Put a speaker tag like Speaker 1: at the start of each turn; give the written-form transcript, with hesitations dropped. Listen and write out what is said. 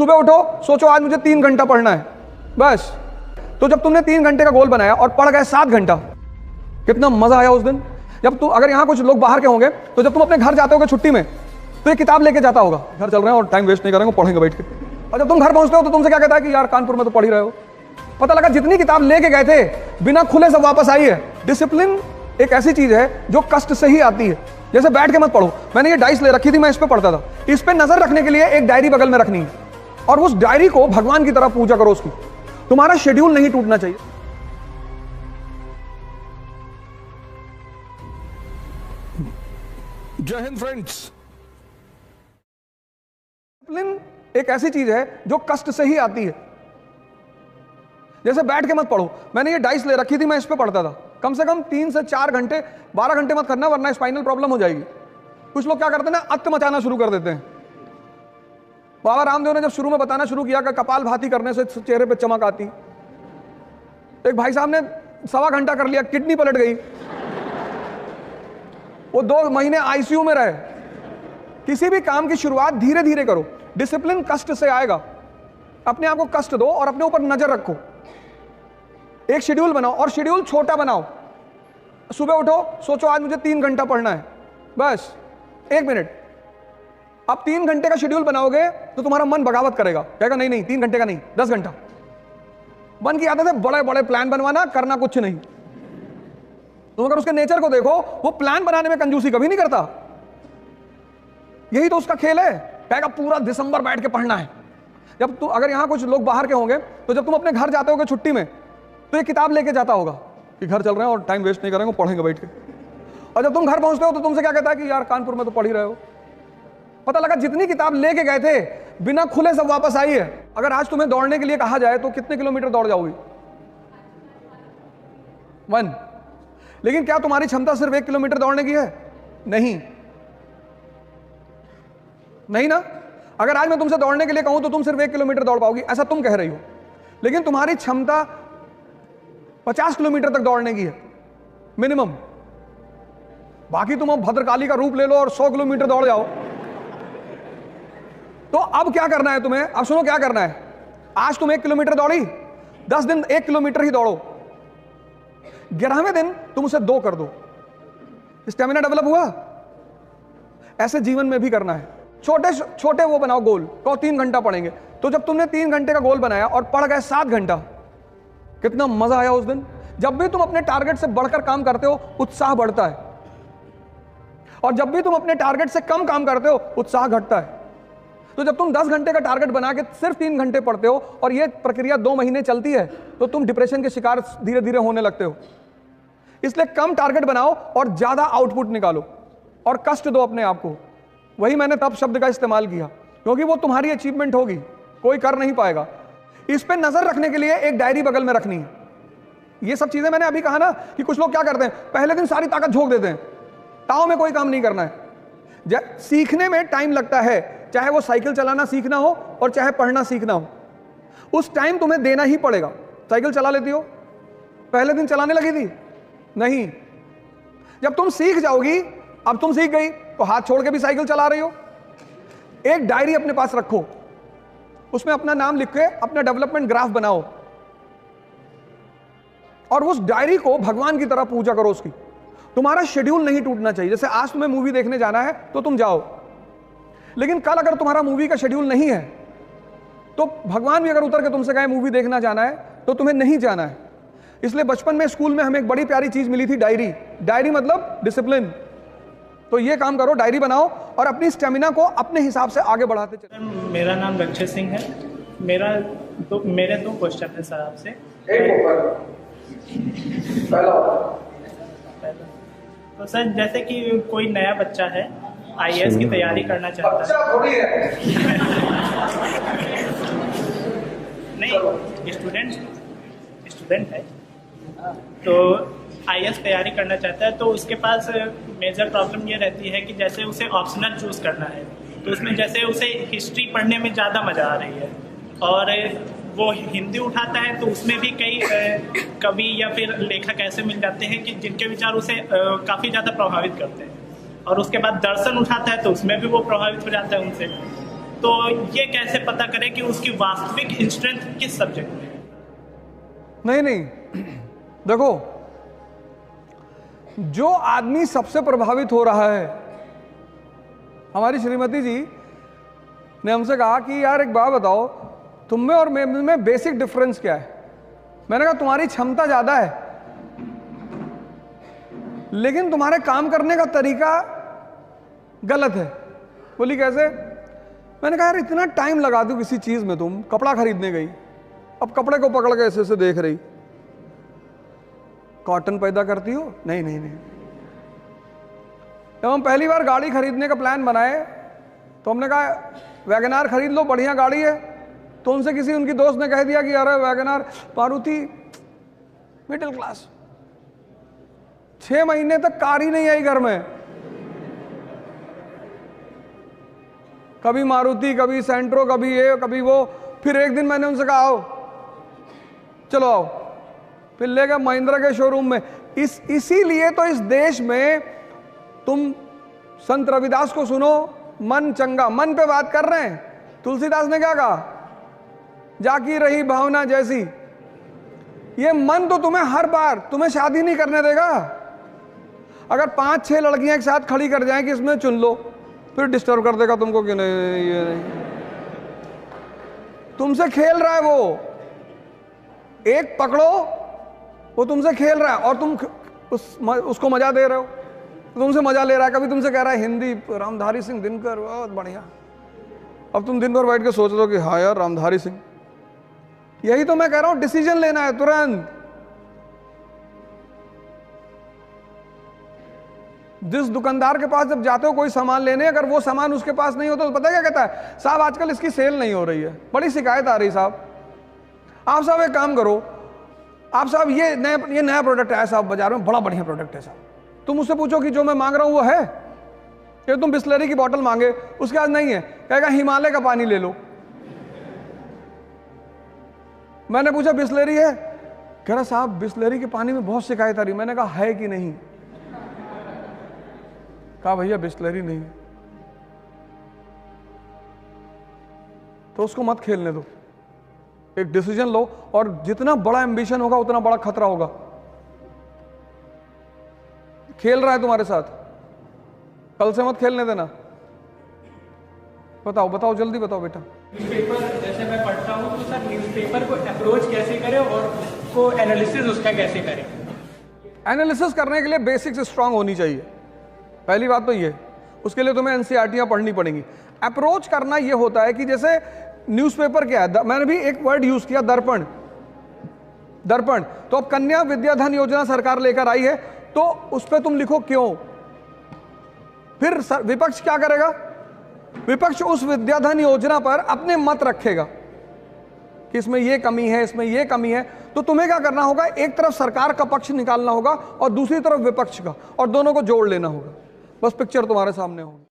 Speaker 1: सुबह उठो, सोचो आज मुझे 3 घंटा पढ़ना है बस। तो जब तुमने 3 घंटे का गोल बनाया और पढ़ गए 7 घंटा, कितना मजा आया उस दिन। जब तुम, अगर यहाँ कुछ लोग बाहर के होंगे तो जब तुम अपने घर जाते होगे छुट्टी में तो ये किताब लेके जाता होगा, घर चल रहे हैं और टाइम वेस्ट नहीं करेंगे, पढ़ेंगे बैठ के। और जब तुम घर पहुंचते हो तो तुमसे क्या कहता है कि यार कानपुर में तो पढ़ ही रहे हो। पता लगा जितनी किताब लेके गए थे बिना खुले सब वापस आई है। डिसिप्लिन एक ऐसी चीज है जो कष्ट से ही आती है। जैसे बैठ के मत पढ़ो, मैंने ये डाइस ले रखी थी, मैं इस पे पढ़ता था। इस पे नजर रखने के लिए एक डायरी बगल में रखनी है और उस डायरी को भगवान की तरह पूजा करो उसकी। तुम्हारा शेड्यूल नहीं टूटना चाहिए।
Speaker 2: जय हिंद फ्रेंड्स।
Speaker 1: डिसिप्लिन एक ऐसी चीज है जो कष्ट से ही आती है। जैसे बैठ के मत पढ़ो, मैंने ये डाइस ले रखी थी, मैं इस पे पढ़ता था। कम से कम 3 से 4 घंटे, 12 घंटे मत करना वरना स्पाइनल प्रॉब्लम हो जाएगी। कुछ लोग क्या करते हैं ना, अत्त मचाना शुरू कर देते हैं। बाबा रामदेव ने जब शुरू में बताना शुरू किया कि कपाल भाती करने से चेहरे पे चमक आती, एक भाई साहब ने 1.25 घंटा कर लिया, किडनी पलट गई, वो 2 महीने आईसीयू में रहे। किसी भी काम की शुरुआत धीरे धीरे करो। डिसिप्लिन कष्ट से आएगा। अपने आप को कष्ट दो और अपने ऊपर नजर रखो। एक शेड्यूल बनाओ और शेड्यूल छोटा बनाओ। सुबह उठो, सोचो आज मुझे 3 घंटा पढ़ना है बस। 1 मिनट। आप 3 घंटे का शेड्यूल बनाओगे तो तुम्हारा मन बगावत करेगा, कहेगा नहीं नहीं 3 घंटे का नहीं 10 घंटा। मन की आदत है बड़े बड़े प्लान बनवाना, करना कुछ नहीं। तुम अगर उसके नेचर को देखो, वो प्लान बनाने में कंजूसी कभी नहीं करता। यही तो उसका खेल है, कहेगा पूरा दिसंबर बैठ के पढ़ना है। जब तुम, अगर यहाँ कुछ लोग बाहर के होंगे तो जब तुम अपने घर जाते होगे छुट्टी में तो ये किताब लेके जाता होगा कि घर चल रहे हैं और टाइम वेस्ट नहीं करेंगे, पढ़ेंगे बैठ के। और जब तुम घर पहुंचते हो तो तुमसे क्या कहता है कि यार कानपुर में तो पढ़ ही रहे हो। पता लगा जितनी किताब लेके गए थे बिना खुले सब वापस आई है। अगर आज तुम्हें दौड़ने के लिए कहा जाए तो कितने किलोमीटर दौड़ जाओगी? 1। लेकिन क्या तुम्हारी क्षमता सिर्फ 1 किलोमीटर दौड़ने की है? नहीं, नहीं ना। अगर आज मैं तुमसे दौड़ने के लिए कहूं तो तुम सिर्फ 1 किलोमीटर दौड़ पाओगी, ऐसा तुम कह रही हो। लेकिन तुम्हारी क्षमता 50 किलोमीटर तक दौड़ने की है मिनिमम। बाकी तुम अब भद्रकाली का रूप ले लो और 100 किलोमीटर दौड़ जाओ। तो अब क्या करना है तुम्हें? अब सुनो क्या करना है। आज तुम 1 किलोमीटर दौड़ी, 10 दिन 1 किलोमीटर ही दौड़ो, 11वें दिन तुम उसे 2 कर दो। स्टेमिना डेवलप हुआ। ऐसे जीवन में भी करना है। छोटे छोटे वो बनाओ गोल, कहो 3 घंटा पढ़ेंगे। तो जब तुमने 3 घंटे का गोल बनाया और पढ़ गए 7 घंटा, कितना मजा आया उस दिन। जब भी तुम अपने टारगेट से बढ़कर काम करते हो उत्साह बढ़ता है, और जब भी तुम अपने टारगेट से कम काम करते हो उत्साह घटता है। तो जब तुम 10 घंटे का टारगेट बना के सिर्फ 3 घंटे पढ़ते हो और यह प्रक्रिया 2 महीने चलती है तो तुम डिप्रेशन के शिकार धीरे धीरे होने लगते हो। इसलिए कम टारगेट बनाओ और ज्यादा आउटपुट निकालो और कष्ट दो अपने आप को। वही मैंने तब शब्द का इस्तेमाल किया क्योंकि वो तुम्हारी अचीवमेंट होगी, कोई कर नहीं पाएगा। इस पे नजर रखने के लिए एक डायरी बगल में रखनी है। ये सब चीजें मैंने अभी कहा ना कि कुछ लोग क्या करते हैं, पहले दिन सारी ताकत झोंक देते हैं, ताव में कोई काम नहीं करना है। सीखने में टाइम लगता है, चाहे वो साइकिल चलाना सीखना हो और चाहे पढ़ना सीखना हो। उस टाइम तुम्हें देना ही पड़ेगा। साइकिल चला लेती हो, पहले दिन चलाने लगी थी नहीं, जब तुम सीख जाओगी, अब तुम सीख गई तो हाथ छोड़ के भी साइकिल चला रही हो। एक डायरी अपने पास रखो, उसमें अपना नाम लिख के अपना डेवलपमेंट ग्राफ बनाओ और उस डायरी को भगवान की तरह पूजा करो उसकी। तुम्हारा शेड्यूल नहीं टूटना चाहिए। जैसे आज तुम्हें मूवी देखने जाना है तो तुम जाओ, लेकिन कल अगर तुम्हारा मूवी का शेड्यूल नहीं है तो भगवान भी अगर उतर के तुमसे कहे मूवी देखना जाना है तो तुम्हें नहीं जाना है। इसलिए बचपन में स्कूल में हमें एक बड़ी प्यारी चीज मिली थी, डायरी। डायरी मतलब डिसिप्लिन। तो ये काम करो, डायरी बनाओ और अपनी स्टेमिना को अपने हिसाब से आगे बढ़ाते चलो।
Speaker 3: मेरा नाम लक्ष्य सिंह है। मेरे 2 क्वेश्चन है सर आपसे। तो सर जैसे कि कोई नया बच्चा है, आईएएस की तैयारी करना चाहता है। नहीं, स्टूडेंट है, तो आईएएस तैयारी करना चाहता है। तो उसके पास मेजर प्रॉब्लम ये रहती है कि जैसे उसे ऑप्शनल चूज करना है तो उसमें जैसे उसे हिस्ट्री पढ़ने में ज़्यादा मज़ा आ रही है और वो हिंदी उठाता है तो उसमें भी कई कवि या फिर लेखक ऐसे मिल जाते हैं कि जिनके विचार उसे काफ़ी ज़्यादा प्रभावित करते हैं। और उसके बाद दर्शन उठाता है तो उसमें भी वो प्रभावित हो जाता है उनसे। तो ये कैसे पता करें कि उसकी वास्तविक स्ट्रेंथ किस सब्जेक्ट में है?
Speaker 1: नहीं, देखो, जो आदमी सबसे प्रभावित हो रहा है, हमारी श्रीमती जी ने हमसे कहा कि यार एक बात बताओ, तुम में और में बेसिक डिफरेंस क्या है? मैंने कहा तुम्हारी क्षमता ज्यादा है, लेकिन तुम्हारे काम करने का तरीका गलत है। बोली कैसे? मैंने कहा यार इतना टाइम लगा दो किसी चीज में, तुम कपड़ा खरीदने गई, अब कपड़े को पकड़ के ऐसे देख रही, कॉटन पैदा करती हो? नहीं। जब हम पहली बार गाड़ी खरीदने का प्लान बनाए तो हमने कहा वैगनार खरीद लो, बढ़िया गाड़ी है। तो उनसे किसी उनकी दोस्त ने कह दिया कि यार वैगनार, मारुति मिडिल क्लास। 6 महीने तक कार ही नहीं आई घर में, कभी मारुति, कभी सेंट्रो, कभी ये, कभी वो। फिर एक दिन मैंने उनसे कहा आओ, चलो आओ, फिर ले गए महिंद्रा के शोरूम में। इसीलिए तो इस देश में तुम संत रविदास को सुनो, मन चंगा, मन पे बात कर रहे हैं। तुलसीदास ने क्या कहा? जाकी रही भावना जैसी। ये मन तो तुम्हें हर बार तुम्हें शादी नहीं करने देगा। अगर 5-6 लड़कियां एक साथ खड़ी कर जाएं कि इसमें चुन लो, फिर डिस्टर्ब कर देगा तुमको कि नहीं ये नहीं। तुमसे खेल रहा है वो, एक पकड़ो, वो तुमसे खेल रहा है और तुम उसको मजा दे रहे हो, तुमसे मजा ले रहा है। कभी तुमसे कह रहा है हिंदी, रामधारी सिंह दिनकर, बहुत बढ़िया। अब तुम दिन भर बैठ के सोच रहे हो कि हाँ यार रामधारी सिंह। यही तो मैं कह रहा हूं, डिसीजन लेना है तुरंत। जिस दुकानदार के पास जब जाते हो कोई सामान लेने, अगर वो सामान उसके पास नहीं होता तो पता क्या कहता है? साहब आजकल इसकी सेल नहीं हो रही है, बड़ी शिकायत आ रही साहब। आप साहब एक काम करो, आप साहब ये नया प्रोडक्ट है साहब बाजार में, बड़ा बढ़िया प्रोडक्ट है साहब। तुम उससे पूछो कि जो मैं मांग रहा हूं वो है? कि तुम बिस्लरी की बोतल मांगे, उसके पास नहीं है, कहेगा हिमालय का पानी ले लो। मैंने पूछा बिस्लरी है? कह रहा साहब बिस्लरी के पानी में बहुत शिकायत आ रही। मैंने कहा है कि नहीं? कहा भैया बिस्लरी नहीं। तो उसको मत खेलने दो, एक डिसीजन लो। और जितना बड़ा एम्बिशन होगा उतना बड़ा खतरा होगा। खेल रहा है तुम्हारे साथ, कल से मत खेलने देना। बताओ जल्दी बताओ बेटा।
Speaker 2: न्यूज़पेपर जैसे मैं पढ़ता हूँ तो सर न्यूज़पेपर को अप्रोच कैसे करें और उसको एनालिसिस उसका कैसे करें?
Speaker 1: एनालिसिस करने के लिए बेसिक्स स्ट्रांग होनी चाहिए, पहली बात तो ये। उसके लिए तुम्हें एनसीईआरटीयां पढ़नी पड़ेंगी। अप्रोच करना ये होता है कि जैसे न्यूज़पेपर क्या है, मैंने भी एक वर्ड यूज किया, दर्पण। तो अब कन्या विद्याधन योजना सरकार लेकर आई है, तो उस पर तुम लिखो क्यों। फिर विपक्ष क्या करेगा? विपक्ष उस विद्याधन योजना पर अपने मत रखेगा कि इसमें ये कमी है, इसमें ये कमी है। तो तुम्हें क्या करना होगा? एक तरफ सरकार का पक्ष निकालना होगा और दूसरी तरफ विपक्ष का, और दोनों को जोड़ लेना होगा। बस पिक्चर तुम्हारे सामने होगी।